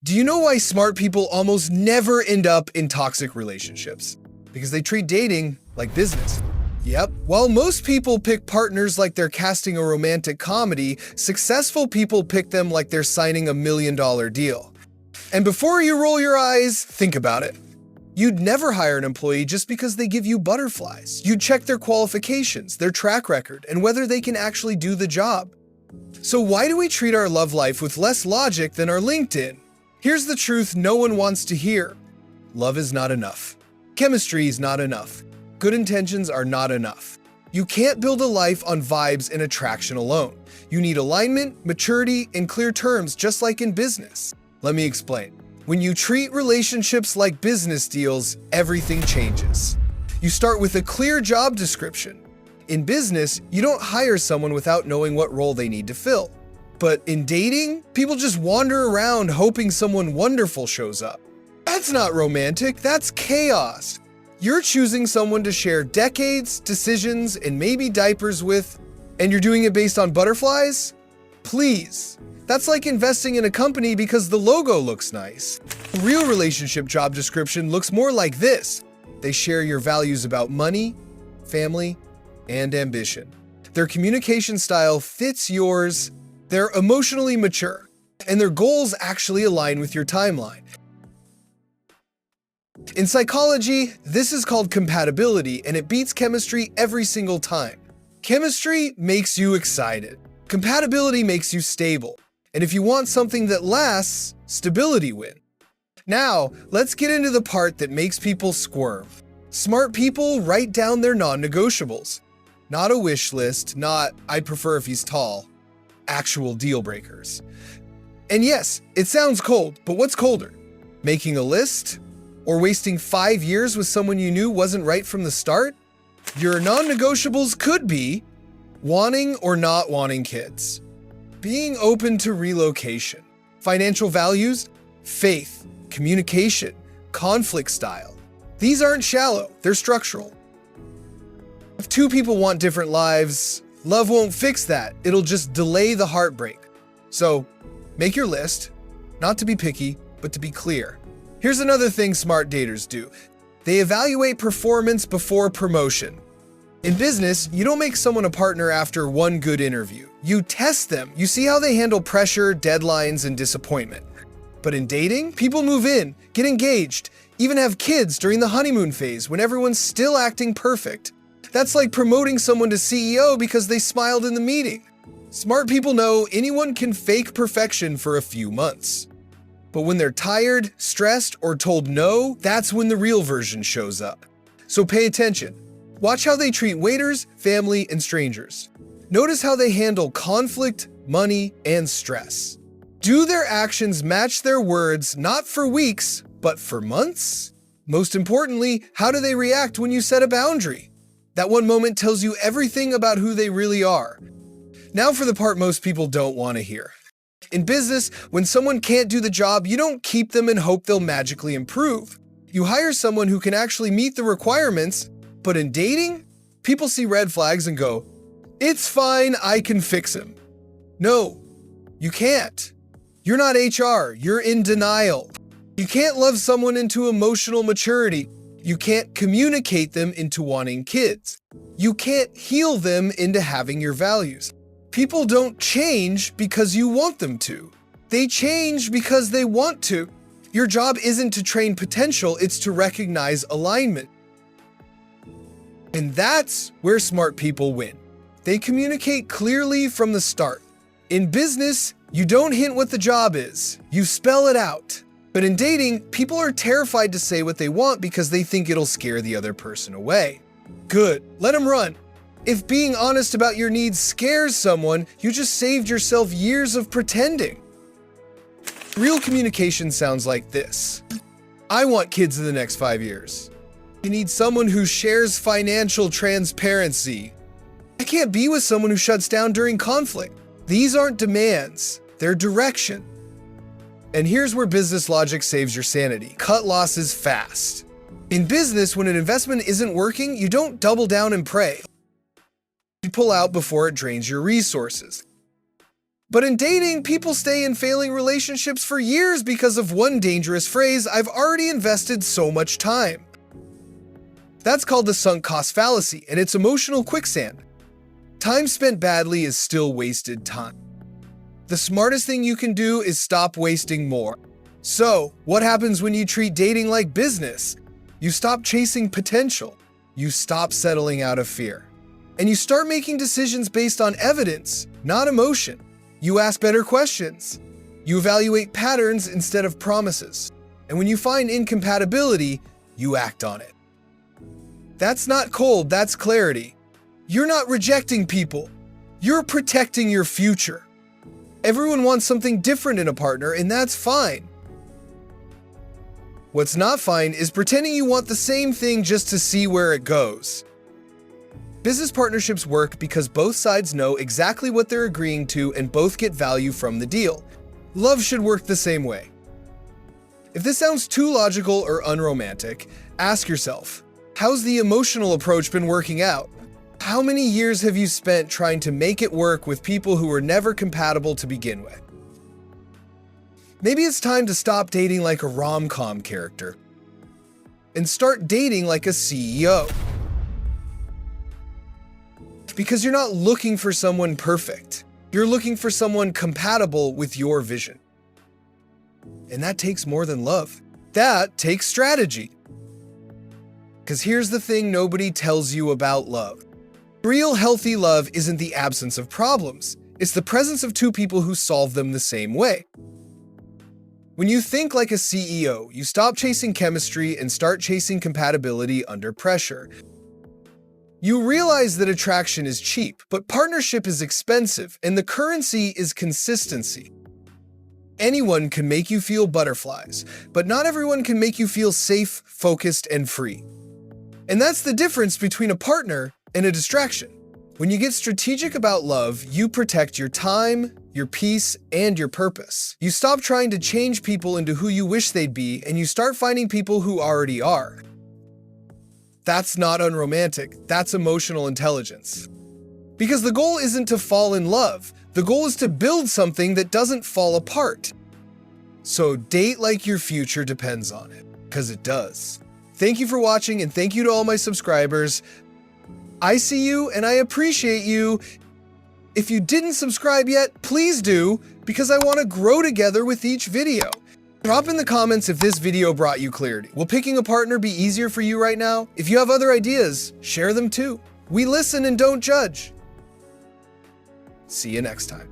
Do you know why smart people almost never end up in toxic relationships? Because they treat dating like business. Yep, while most people pick partners like they're casting a romantic comedy, successful people pick them like they're signing $1 million deal. And before you roll your eyes, think about it. You'd never hire an employee just because they give you butterflies. You'd check their qualifications, their track record, and whether they can actually do the job. So why do we treat our love life with less logic than our LinkedIn? Here's the truth no one wants to hear. Love is not enough. Chemistry is not enough. Good intentions are not enough. You can't build a life on vibes and attraction alone. You need alignment, maturity, and clear terms, just like in business. Let me explain. When you treat relationships like business deals, everything changes. You start with a clear job description. In business, you don't hire someone without knowing what role they need to fill. But in dating, people just wander around hoping someone wonderful shows up. That's not romantic, that's chaos. You're choosing someone to share decades, decisions, and maybe diapers with, and you're doing it based on butterflies? Please. That's like investing in a company because the logo looks nice. A real relationship job description looks more like this. They share your values about money, family, and ambition. Their communication style fits yours. They're emotionally mature, and their goals actually align with your timeline. In psychology, this is called compatibility, and it beats chemistry every single time. Chemistry makes you excited. Compatibility makes you stable. And if you want something that lasts, stability wins. Now, let's get into the part that makes people squirm. Smart people write down their non-negotiables. Not a wish list, not "I'd prefer if he's tall." Actual deal breakers. And yes, it sounds cold, but what's colder? Making a list? Or wasting 5 years with someone you knew wasn't right from the start? Your non-negotiables could be wanting or not wanting kids, being open to relocation, financial values, faith, communication, conflict style. These aren't shallow, they're structural. If two people want different lives, love won't fix that, it'll just delay the heartbreak. So, make your list, not to be picky, but to be clear. Here's another thing smart daters do. They evaluate performance before promotion. In business, you don't make someone a partner after one good interview. You test them. You see how they handle pressure, deadlines, and disappointment. But in dating, people move in, get engaged, even have kids during the honeymoon phase when everyone's still acting perfect. That's like promoting someone to CEO because they smiled in the meeting. Smart people know anyone can fake perfection for a few months. But when they're tired, stressed, or told no, that's when the real version shows up. So pay attention. Watch how they treat waiters, family, and strangers. Notice how they handle conflict, money, and stress. Do their actions match their words, not for weeks, but for months? Most importantly, how do they react when you set a boundary? That one moment tells you everything about who they really are. Now for the part most people don't want to hear. In business, when someone can't do the job, you don't keep them and hope they'll magically improve. You hire someone who can actually meet the requirements, but in dating, people see red flags and go, "It's fine, I can fix him." No, you can't. You're not HR, you're in denial. You can't love someone into emotional maturity. You can't communicate them into wanting kids. You can't heal them into having your values. People don't change because you want them to. They change because they want to. Your job isn't to train potential, it's to recognize alignment. And that's where smart people win. They communicate clearly from the start. In business, you don't hint what the job is, you spell it out. But in dating, people are terrified to say what they want because they think it'll scare the other person away. Good, let them run. If being honest about your needs scares someone, you just saved yourself years of pretending. Real communication sounds like this. I want kids in the next 5 years. You need someone who shares financial transparency. I can't be with someone who shuts down during conflict. These aren't demands, they're direction. And here's where business logic saves your sanity. Cut losses fast. In business, when an investment isn't working, you don't double down and pray. You pull out before it drains your resources. But in dating, people stay in failing relationships for years because of one dangerous phrase: "I've already invested so much time." That's called the sunk cost fallacy, and it's emotional quicksand. Time spent badly is still wasted time. The smartest thing you can do is stop wasting more. So, what happens when you treat dating like business? You stop chasing potential. You stop settling out of fear. And you start making decisions based on evidence, not emotion. You ask better questions. You evaluate patterns instead of promises. And when you find incompatibility, you act on it. That's not cold, that's clarity. You're not rejecting people. You're protecting your future. Everyone wants something different in a partner, and that's fine. What's not fine is pretending you want the same thing just to see where it goes. Business partnerships work because both sides know exactly what they're agreeing to and both get value from the deal. Love should work the same way. If this sounds too logical or unromantic, ask yourself, how's the emotional approach been working out? How many years have you spent trying to make it work with people who were never compatible to begin with? Maybe it's time to stop dating like a rom-com character and start dating like a CEO. Because you're not looking for someone perfect. You're looking for someone compatible with your vision. And that takes more than love. That takes strategy. Because here's the thing nobody tells you about love. Real healthy love isn't the absence of problems. It's the presence of two people who solve them the same way. When you think like a CEO, you stop chasing chemistry and start chasing compatibility under pressure. You realize that attraction is cheap, but partnership is expensive, and the currency is consistency. Anyone can make you feel butterflies, but not everyone can make you feel safe, focused, and free. And that's the difference between a partner and a distraction. When you get strategic about love, you protect your time, your peace, and your purpose. You stop trying to change people into who you wish they'd be, and you start finding people who already are. That's not unromantic, that's emotional intelligence. Because the goal isn't to fall in love, the goal is to build something that doesn't fall apart. So date like your future depends on it, because it does. Thank you for watching, and thank you to all my subscribers. I see you and I appreciate you. If you didn't subscribe yet, please do, because I want to grow together with each video. Drop in the comments if this video brought you clarity. Will picking a partner be easier for you right now? If you have other ideas, share them too. We listen and don't judge. See you next time.